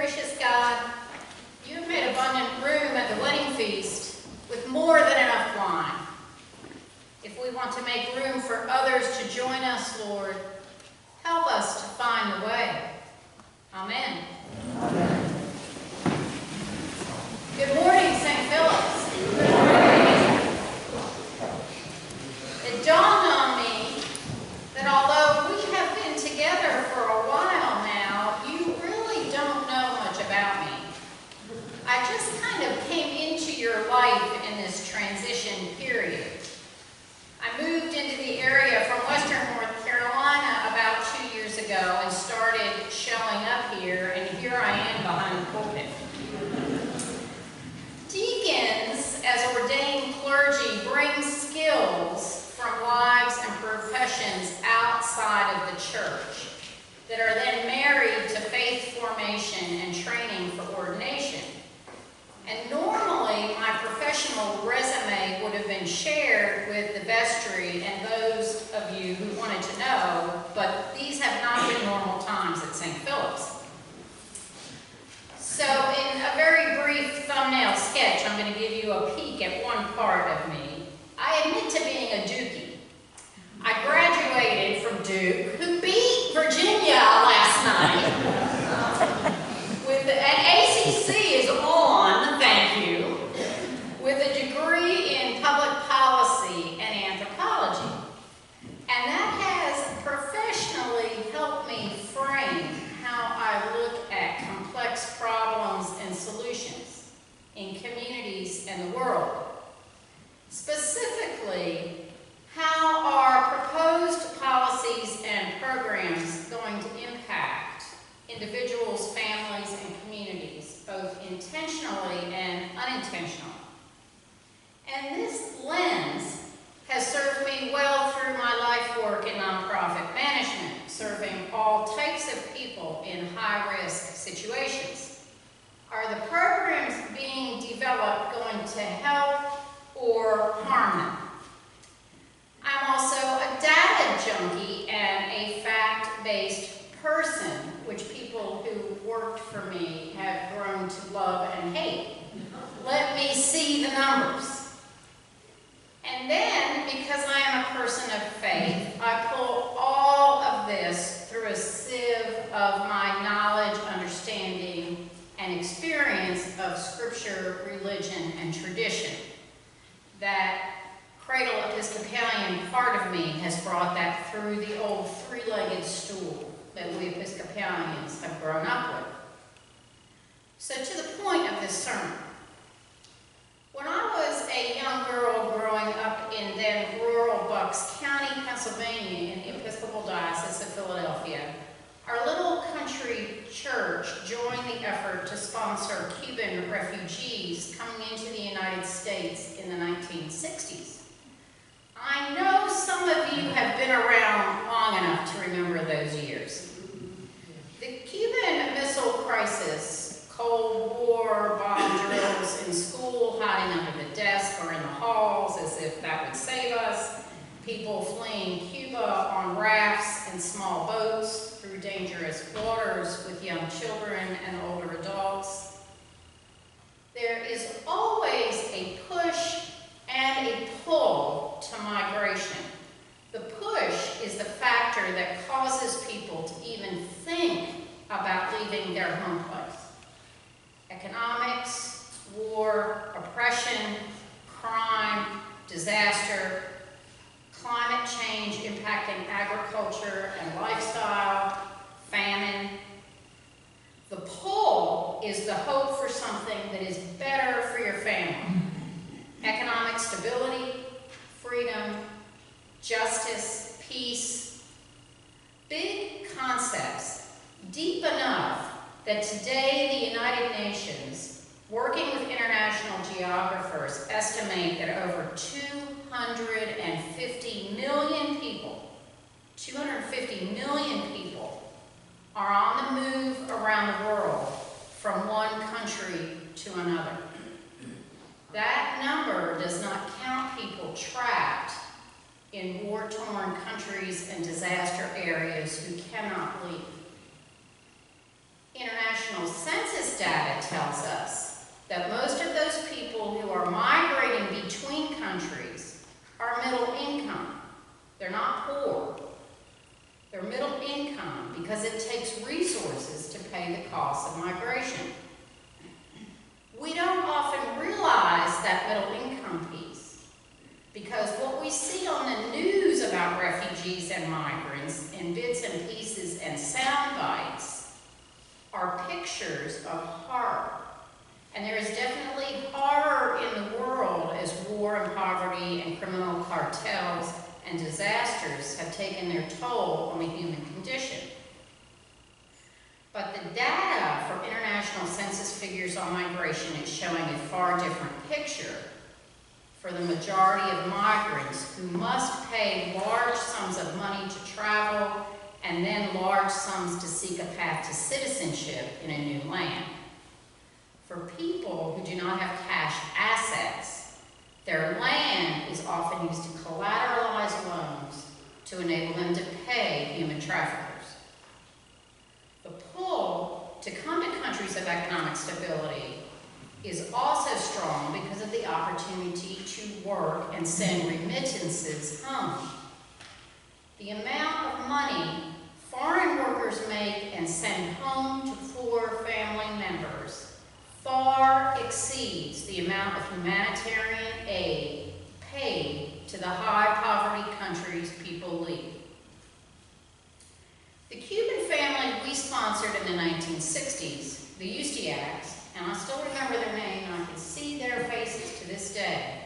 Gracious God, you have made abundant room at the wedding feast with more than enough wine. If we want to make room for others to join us, Lord, help us to find the way. Amen. Amen. Good morning, St. Philip's. Good morning. It dawned on me that although we have been together for a while now, you really don't know much about me. I just kind of came into your life in this transition period. I moved into the area from Western North Carolina about 2 years ago and started showing up here, and here I am behind the pulpit. Deacons, as ordained clergy, bring skills from lives and professions outside of the church that are then married to faith formation and training for ordination. And normally, my professional resume would have been shared with the vestry and those of you who wanted to know, but these have not been normal times at St. Philip's. So in a very brief thumbnail sketch, I'm going to give you a peek at one part of me. I admit to being a Dookie. I graduated from Duke, who beat Virginia last night. And ACC is on, thank you, with a degree in public policy and anthropology. And that has professionally helped me frame how I look at complex problems and solutions in communities and the world. Specifically, how are proposed policies and programs going to impact individuals, families, and communities, both intentionally and unintentionally. And this lens has served me well through my life work in nonprofit management, serving all types of people in high-risk situations. Are the programs being developed going to help or harm them? I'm also a data junkie and a fact-based person, which people who worked for me have grown to love and hate. Let me see the numbers. And then, because I am a person of faith, I pull all of this through a sieve of my knowledge, understanding, and experience of scripture, religion, and tradition. That cradle Episcopalian part of me has brought that through the old three-legged stool that we Episcopalians have grown up with. So to the point of this sermon, when I was a young girl growing up in then rural Bucks County, Pennsylvania, in the Episcopal Diocese of Philadelphia, our little country church joined the effort to sponsor Cuban refugees coming into the United States in the 1960s. I know some of you have been around long enough to remember those years. The Cuban Missile Crisis, Cold War, bomb drills in school, hiding under the desk or in the halls as if that would save us, people fleeing Cuba on rafts and small boats through dangerous waters with young children and older adults. There is always a push and a pull to migration. The push is the factor that causes people to even think about leaving their home place. Economics, war, oppression, crime, disaster, climate change impacting agriculture and lifestyle, famine. The pull is the hope for something that is better for your family. Economic stability, freedom, justice, peace. Big concepts, deep enough that today the United Nations, working with international geographers, estimate that over 250 million people are on the move around the world from one country to another. That number does not count people trapped in war-torn countries and disaster areas who cannot leave. International census data tells us that most of those people who are migrating between countries are middle income. They're not poor. They're middle income because it takes resources to pay the cost of migration. We don't often realize that middle income piece because what we see on the news about refugees and migrants in bits and pieces and sound bites are pictures of horror. And there is definitely horror in the world as war and poverty and criminal cartels and disasters have taken their toll on the human condition. But the data from international census figures on migration is showing a far different picture for the majority of migrants who must pay large sums of money to travel and then large sums to seek a path to citizenship in a new land. For people who do not have cash assets, their land is often used to collateralize loans to enable them to pay human traffickers. The pull to come to countries of economic stability is also strong because of the opportunity to work and send remittances home. The amount of money foreign workers make and send home to poor family members far exceeds the amount of humanitarian aid paid to the high poverty countries people leave. The Cuban family we sponsored in the 1960s, the Ustiaks, and I still remember their name and I can see their faces to this day.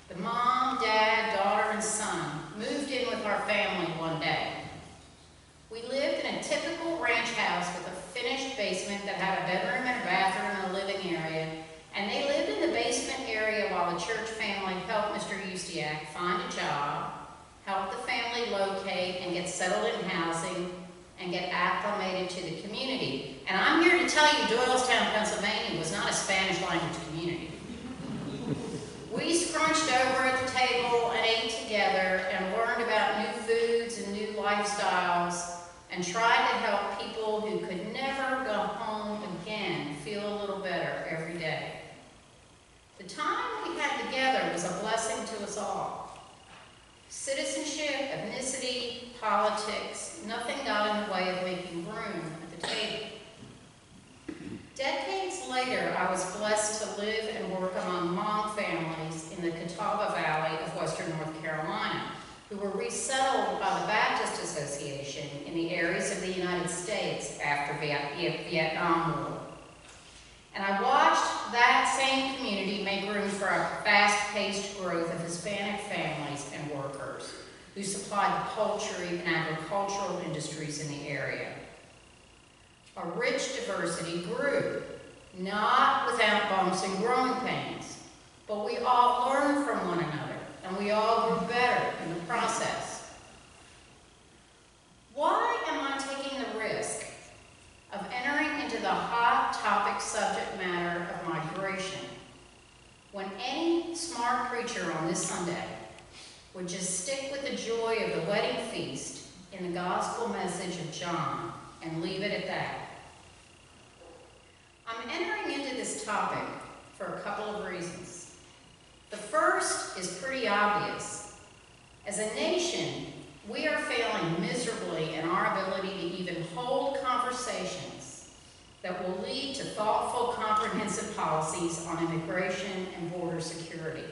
The mom, dad, daughter, and son moved in with our family one day. We lived in a typical ranch house with a finished basement that had a bedroom and a bathroom and a living area, and they lived in the basement area while the church family helped Mr. Ustiak find a job, help the family locate and get settled in housing, and get acclimated to the community. And I'm here to tell you Doylestown, Pennsylvania was not a Spanish language community. We scrunched over at the table and ate together and learned about new foods and new lifestyles and tried to help people who could never go home again feel a little better every day. The time we had together was a blessing to us all. Citizenship, ethnicity, politics, nothing got in the way of making room at the table. Decades later, I was blessed to live and work among Hmong families in the Catawba Valley of western North Carolina, who were resettled by the Baptist Association in the areas of the United States after the Vietnam War. And I watched that same community make room for a fast-paced growth of Hispanic families and workers who supplied the poultry and agricultural industries in the area. A rich diversity grew, not without bumps and growing pains, but we all learned from one another, and we all grew better in the process. Why am I taking the risk of entering into the hot topic subject matter of migration when any smart preacher on this Sunday would just stick with the joy of the wedding feast in the gospel message of John and leave it at that? I'm entering into this topic for a couple of reasons. The first is pretty obvious. As a nation, we are failing miserably in our ability to even hold conversations that will lead to thoughtful, comprehensive policies on immigration and border security.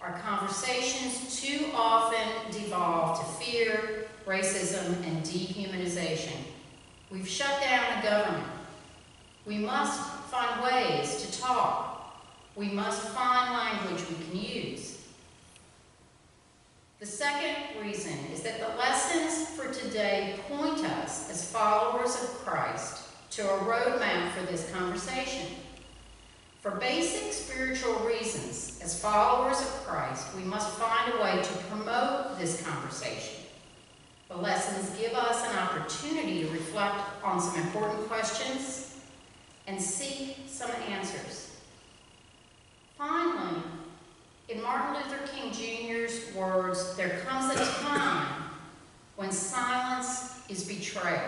Our conversations too often devolve to fear, racism, and dehumanization. We've shut down the government. We must find ways to talk. We must find language we can use. The second reason is that the lessons for today point us as followers of Christ to a roadmap for this conversation. For basic spiritual reasons, as followers of Christ, we must find a way to promote this conversation. The lessons give us an opportunity to reflect on some important questions and seek some answers. Finally, in Martin Luther King Jr.'s words, there comes a time when silence is betrayal.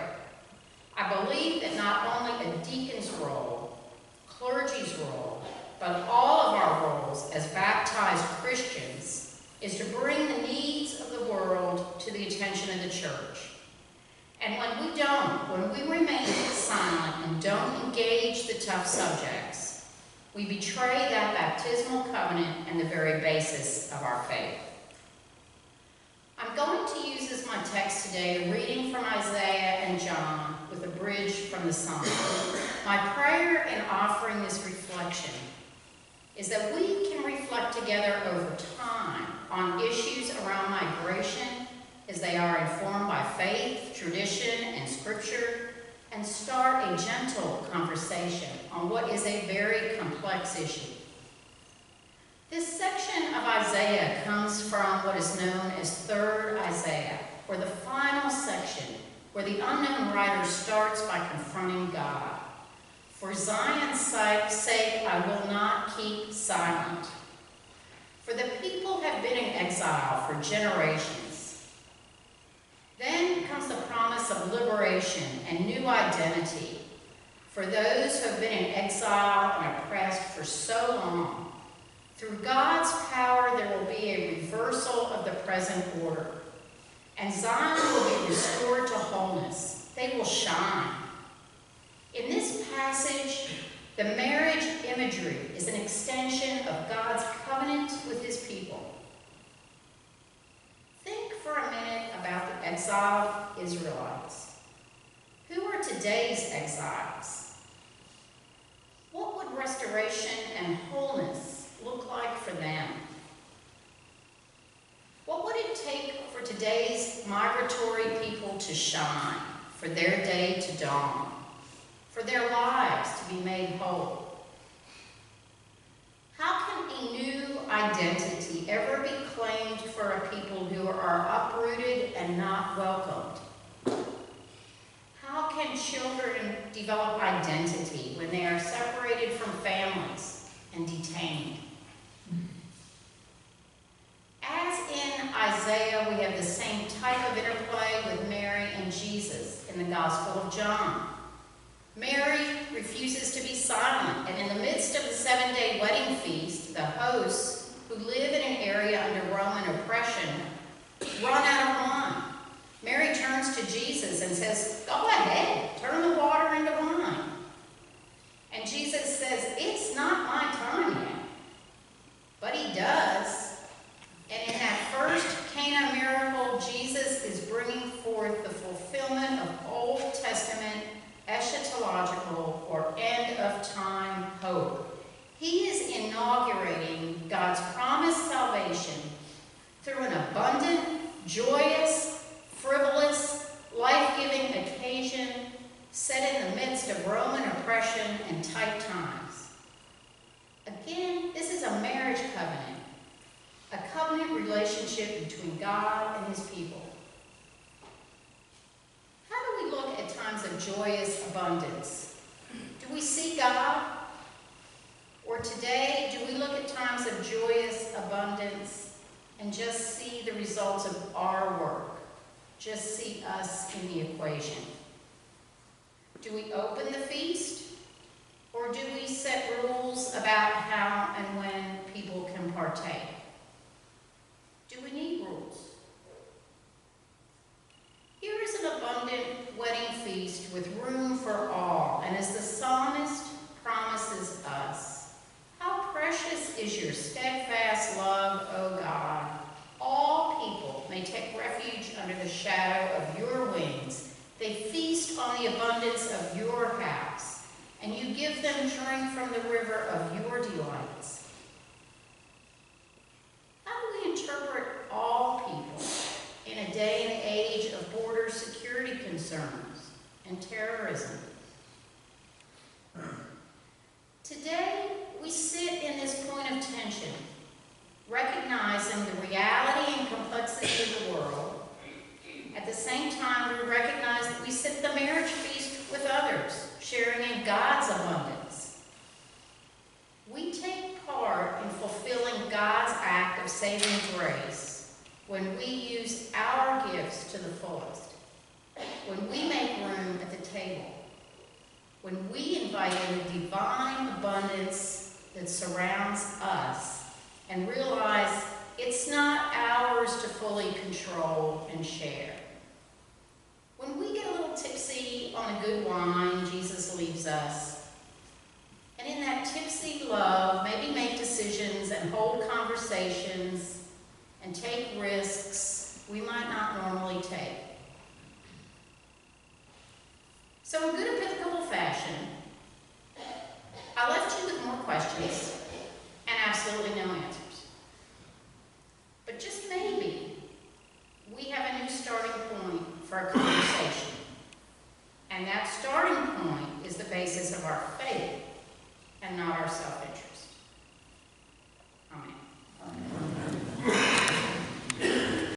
I believe that not only a deacon's role, clergy's role, but all of our roles as baptized Christians is to bring the needs of the world to the attention of the church. And when we remain silent and don't engage the tough subjects, we betray that baptismal covenant and the very basis of our faith. I'm going to use as my text today a reading from Isaiah and John with a bridge from the Psalm. My prayer in offering this reflection is that we can reflect together over time on issues around migration as they are informed by faith, tradition, and scripture, and start a gentle conversation on what is a very complex issue. This section of Isaiah comes from what is known as 3rd Isaiah, or the final section, where the unknown writer starts by confronting God. For Zion's sake, I will not keep silent. For the people have been in exile for generations. Then comes the promise of liberation and new identity for those who have been in exile and oppressed for so long. Through God's power, there will be a reversal of the present order, and Zion will be restored to wholeness. They will shine. In this passage, the marriage imagery is an extension of God's covenant with his people. Think for a minute about the exiled Israelites. Who are today's exiles? What would restoration and wholeness look like for them? What would it take for today's migratory people to shine, for their day to dawn, for their lives to be made whole? How can a new identity ever be claimed for a people who are uprooted and not welcomed? How can children develop identity when they are separated from families and detained? As in Isaiah, we have the same type of interplay with Mary and Jesus in the Gospel of John. Mary refuses to be silent, and in the midst of the 7-day wedding feast, the hosts, who live in an area under Roman oppression, run out of wine. Mary turns to Jesus and says, "Go ahead, turn the water into wine." And Jesus says, "It's not my time yet." But he does. And in that first Cana miracle, Jesus is bringing forth the fulfillment of Old Testament eschatological or end-of-time hope. He is inaugurating God's promised salvation through an abundant, joyous, frivolous, life-giving occasion set in the midst of Roman oppression and tight times. Again, this is a marriage covenant. A covenant relationship between God and his people. How do we look at times of joyous abundance? Do we see God? Or today, do we look at times of joyous abundance and just see the results of our work? Just see us in the equation? Do we open the feast? Or do we set rules about how and when people can partake? Do we need rules? Here is an abundant wedding feast with room for all, and as the psalmist promises us, how precious is your steadfast love, O God. All people may take refuge under the shadow of your wings. They feast on the abundance of your house, and you give them drink from the river of your delights. How do we interpret all people in a day and age of border security concerns and terrorism? Today, we sit in this point of tension, recognizing the reality and complexity of the world. At the same time, we recognize that we sit at the marriage feast with others, sharing in God's abundance. We take part in fulfilling God's act of saving grace when we use our gifts to the fullest, when we make room at the table. contemplate the divine abundance that surrounds us and realize it's not ours to fully control and share. When we get a little tipsy on a good wine, Jesus leaves us. And in that tipsy love, maybe make decisions and hold conversations and take risks we might not normally take. So in good Episcopal fashion, I left you with more questions and absolutely no answers. But just maybe we have a new starting point for a conversation. And that starting point is the basis of our faith and not our self-interest.